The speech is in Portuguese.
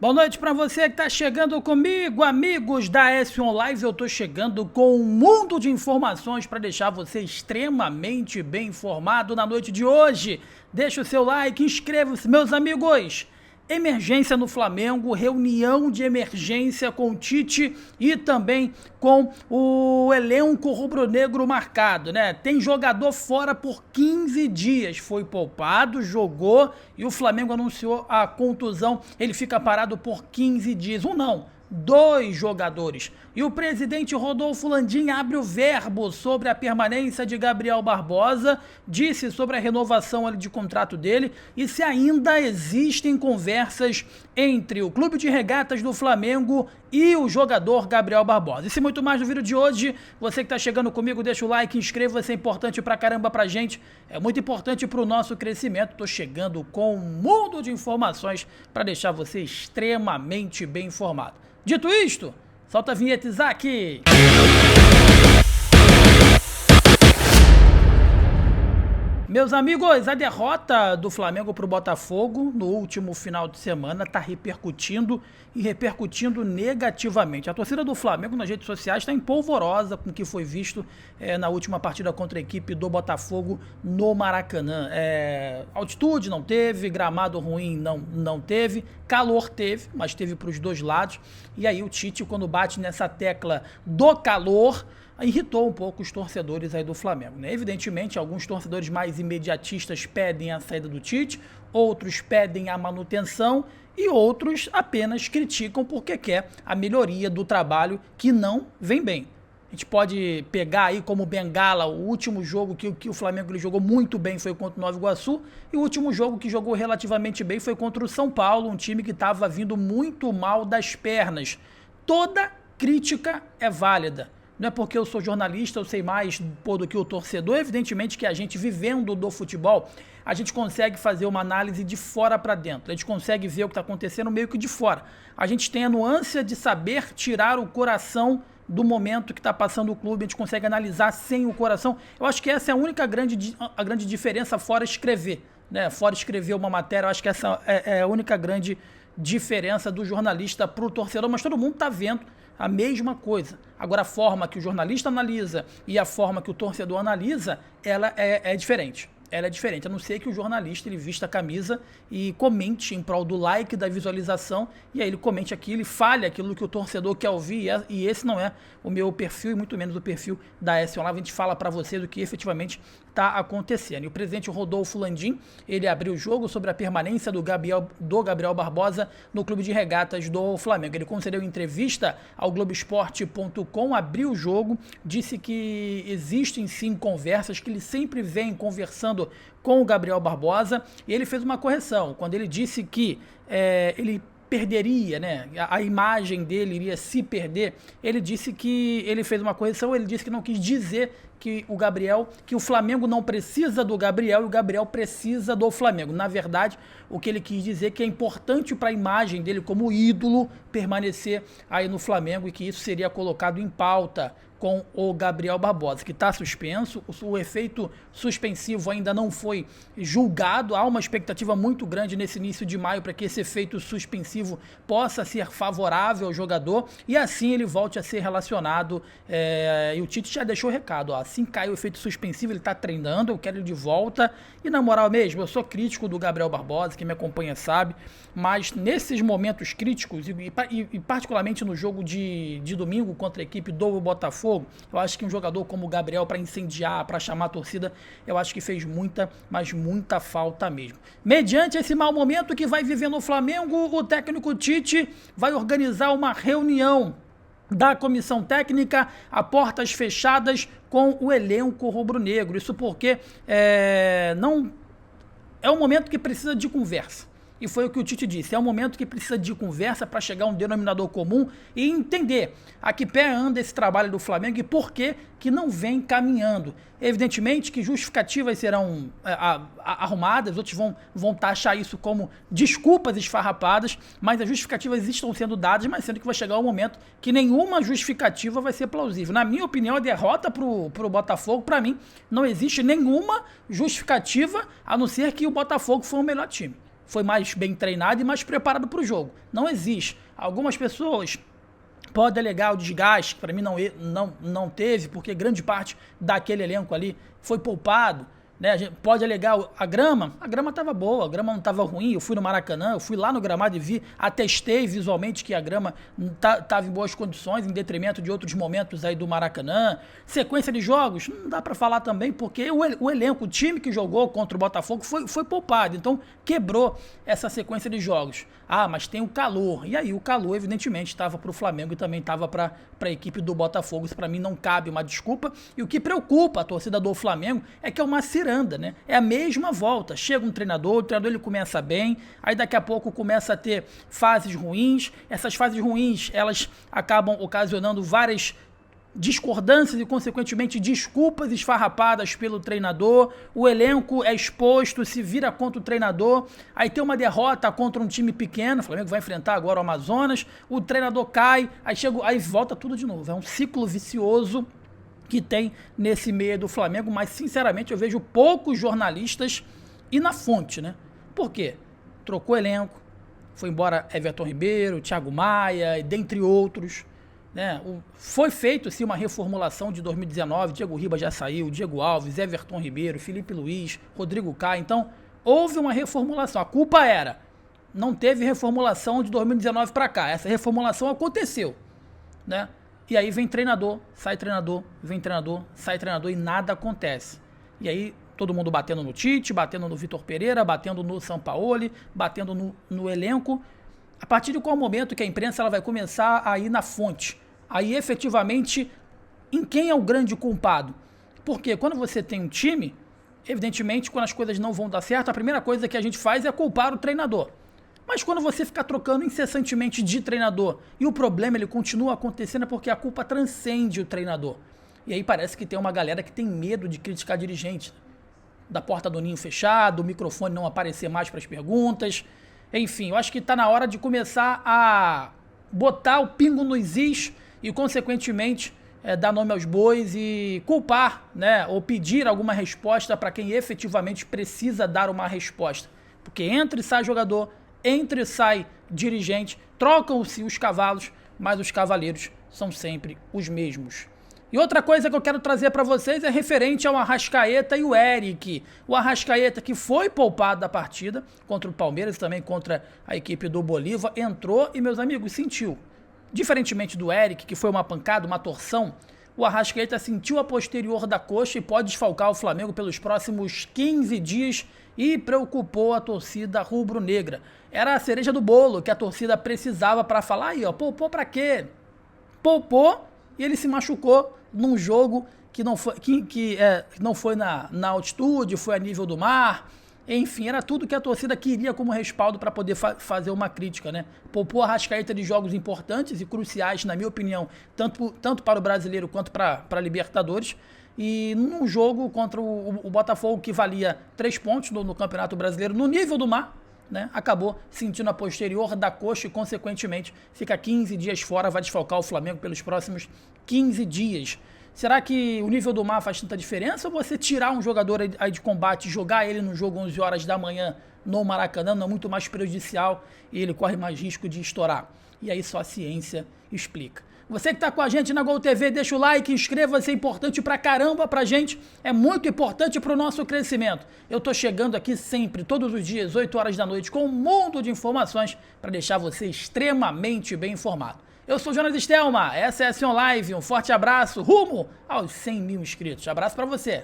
Boa noite para você que tá chegando comigo, amigos da S1 Live. Eu tô chegando com um mundo de informações para deixar você extremamente bem informado na noite de hoje. Deixa o seu like, inscreva-se, meus amigos. Emergência no Flamengo, reunião de emergência com o Tite e também com o elenco rubro-negro marcado, né? Tem jogador fora por 15 dias, foi poupado, jogou e o Flamengo anunciou a contusão, ele fica parado por 15 dias. Dois jogadores. E o presidente Rodolfo Landim abre o verbo sobre a permanência de Gabriel Barbosa, disse sobre a renovação de contrato dele e se ainda existem conversas entre o Clube de Regatas do Flamengo e o jogador Gabriel Barbosa. E se muito mais no vídeo de hoje, você que está chegando comigo, deixa o like, inscreva-se, é importante pra caramba pra gente, é muito importante pro nosso crescimento. Tô chegando com um mundo de informações para deixar você extremamente bem informado. Dito isto, solta a vinheta, Isaac! Meus amigos, a derrota do Flamengo para o Botafogo no último final de semana está repercutindo negativamente. A torcida do Flamengo nas redes sociais está empolvorosa com o que foi visto na última partida contra a equipe do Botafogo no Maracanã. Altitude não teve, gramado ruim não teve, calor teve, mas teve para os dois lados. E aí o Tite, quando bate nessa tecla do calor, irritou um pouco os torcedores aí do Flamengo, né? Evidentemente, alguns torcedores mais imediatistas pedem a saída do Tite, outros pedem a manutenção e outros apenas criticam porque quer a melhoria do trabalho que não vem bem. A gente pode pegar aí como bengala o último jogo que o Flamengo ele jogou muito bem foi contra o Nova Iguaçu e o último jogo que jogou relativamente bem foi contra o São Paulo, um time que estava vindo muito mal das pernas. Toda crítica é válida. Não é porque eu sou jornalista, eu sei mais do que o torcedor. Evidentemente que a gente, vivendo do futebol, a gente consegue fazer uma análise de fora para dentro. A gente consegue ver o que está acontecendo meio que de fora. A gente tem a nuance de saber tirar o coração do momento que está passando o clube. A gente consegue analisar sem o coração. Eu acho que essa é a única grande diferença fora escrever, né? Fora escrever uma matéria, eu acho que essa é a única grande diferença do jornalista para o torcedor. Mas todo mundo está vendo a mesma coisa. Agora, a forma que o jornalista analisa e a forma que o torcedor analisa, ela é diferente. Ela é diferente, a não ser que o jornalista ele vista a camisa e comente em prol do like, da visualização, e aí ele comente aquilo, ele fale aquilo que o torcedor quer ouvir, e esse não é o meu perfil, e muito menos o perfil da S1 Live. A gente fala para vocês o que efetivamente está acontecendo. E o presidente Rodolfo Landim, ele abriu o jogo sobre a permanência do Gabriel Barbosa no Clube de Regatas do Flamengo. Ele concedeu entrevista ao Globoesporte.com, abriu o jogo, disse que existem sim conversas, que ele sempre vem conversando com o Gabriel Barbosa, e ele fez uma correção, quando ele disse que ele perderia, né? A imagem dele iria se perder. Ele disse que ele fez uma correção, ele disse que não quis dizer que o Flamengo não precisa do Gabriel e o Gabriel precisa do Flamengo. Na verdade, o que ele quis dizer é que é importante para a imagem dele como ídolo permanecer aí no Flamengo e que isso seria colocado em pauta com o Gabriel Barbosa, que está suspenso. O efeito suspensivo ainda não foi julgado. Há uma expectativa muito grande nesse início de maio para que esse efeito suspensivo possa ser favorável ao jogador e assim ele volte a ser relacionado. E o Tite já deixou o recado, ó, assim cai o efeito suspensivo, ele está treinando, eu quero ele de volta. E na moral mesmo, eu sou crítico do Gabriel Barbosa, quem me acompanha sabe, mas nesses momentos críticos e particularmente no jogo de domingo contra a equipe do Botafogo, eu acho que um jogador como o Gabriel, para incendiar, para chamar a torcida, eu acho que fez muita, mas muita falta mesmo. Mediante esse mau momento que vai viver no Flamengo, o técnico Tite vai organizar uma reunião da comissão técnica a portas fechadas com o elenco rubro-negro. Isso porque não é um momento que precisa de conversa. E foi o que o Tite disse, é um momento que precisa de conversa para chegar a um denominador comum e entender a que pé anda esse trabalho do Flamengo e por que não vem caminhando. Evidentemente que justificativas serão arrumadas, outros vão taxar isso como desculpas esfarrapadas, mas as justificativas estão sendo dadas, mas sendo que vai chegar um momento que nenhuma justificativa vai ser plausível. Na minha opinião, a derrota pro Botafogo, para mim, não existe nenhuma justificativa, a não ser que o Botafogo foi o melhor time. foi mais bem treinado e mais preparado para o jogo. Não existe. Algumas pessoas podem alegar o desgaste, que para mim não teve, porque grande parte daquele elenco ali foi poupado. Né? A gente pode alegar a grama estava boa, a grama não estava ruim. Eu fui no Maracanã, eu fui lá no gramado e vi, atestei visualmente que a grama estava em boas condições, em detrimento de outros momentos aí do Maracanã. Sequência de jogos, não dá para falar também, porque o elenco, o time que jogou contra o Botafogo foi poupado, então quebrou essa sequência de jogos. Ah, mas tem o calor, e aí o calor evidentemente estava para o Flamengo e também estava para a equipe do Botafogo. Isso para mim não cabe uma desculpa, e o que preocupa a torcida do Flamengo é que é uma ciranda, né? É a mesma volta, chega um treinador, o treinador ele começa bem, aí daqui a pouco começa a ter fases ruins, essas fases ruins elas acabam ocasionando várias discordâncias e, consequentemente, desculpas esfarrapadas pelo treinador, o elenco é exposto, se vira contra o treinador, aí tem uma derrota contra um time pequeno, o Flamengo vai enfrentar agora o Amazonas, o treinador cai, aí volta tudo de novo, é um ciclo vicioso que tem nesse meio do Flamengo, mas, sinceramente, eu vejo poucos jornalistas e na fonte, né? Por quê? Trocou elenco, foi embora Everton Ribeiro, Thiago Maia, dentre outros, né? Foi feito sim uma reformulação de 2019, Diego Ribas já saiu, Diego Alves, Everton Ribeiro, Felipe Luiz, Rodrigo Caio, então houve uma reformulação, a culpa era, não teve reformulação de 2019 para cá, essa reformulação aconteceu, né? E aí vem treinador, sai treinador, vem treinador, sai treinador e nada acontece, e aí todo mundo batendo no Tite, batendo no Vitor Pereira, batendo no Sampaoli, batendo no elenco. A partir de qual momento que a imprensa ela vai começar a ir na fonte? Aí, efetivamente, em quem é o grande culpado? Porque quando você tem um time, evidentemente, quando as coisas não vão dar certo, a primeira coisa que a gente faz é culpar o treinador. Mas quando você fica trocando incessantemente de treinador e o problema ele continua acontecendo é porque a culpa transcende o treinador. E aí parece que tem uma galera que tem medo de criticar dirigente. Da porta do ninho fechado, o microfone não aparecer mais para as perguntas. Enfim, eu acho que está na hora de começar a botar o pingo nos is e, consequentemente, dar nome aos bois e culpar, né, ou pedir alguma resposta para quem efetivamente precisa dar uma resposta. Porque entra e sai jogador, entra e sai dirigente, trocam-se os cavalos, mas os cavaleiros são sempre os mesmos. E outra coisa que eu quero trazer para vocês é referente ao Arrascaeta e o Eric. O Arrascaeta, que foi poupado da partida contra o Palmeiras e também contra a equipe do Bolívar, entrou e, meus amigos, sentiu. Diferentemente do Eric, que foi uma pancada, uma torção, o Arrascaeta sentiu a posterior da coxa e pode desfalcar o Flamengo pelos próximos 15 dias e preocupou a torcida rubro-negra. Era a cereja do bolo que a torcida precisava para falar, aí, ó, poupou para quê? Poupou e ele se machucou num jogo que não foi na altitude, foi a nível do mar. Enfim, era tudo que a torcida queria como respaldo para poder fazer uma crítica, né? Poupou a Arrascaeta de jogos importantes e cruciais, na minha opinião, tanto para o Brasileiro quanto para a Libertadores. E num jogo contra o Botafogo, que valia 3 pontos no Campeonato Brasileiro, no nível do mar, né? Acabou sentindo a posterior da coxa e, consequentemente, fica 15 dias fora, vai desfalcar o Flamengo pelos próximos 15 dias. Será que o nível do mar faz tanta diferença ou você tirar um jogador aí de combate e jogar ele no jogo 11 horas da manhã no Maracanã não é muito mais prejudicial e ele corre mais risco de estourar? E aí só a ciência explica. Você que está com a gente na Gol TV, deixa o like, inscreva-se, é importante pra caramba pra gente, é muito importante pro nosso crescimento. Eu tô chegando aqui sempre, todos os dias, 8 horas da noite, com um mundo de informações para deixar você extremamente bem informado. Eu sou o Jonas Stelma, essa é a Action Live, um forte abraço, rumo aos 100 mil inscritos. Abraço pra você.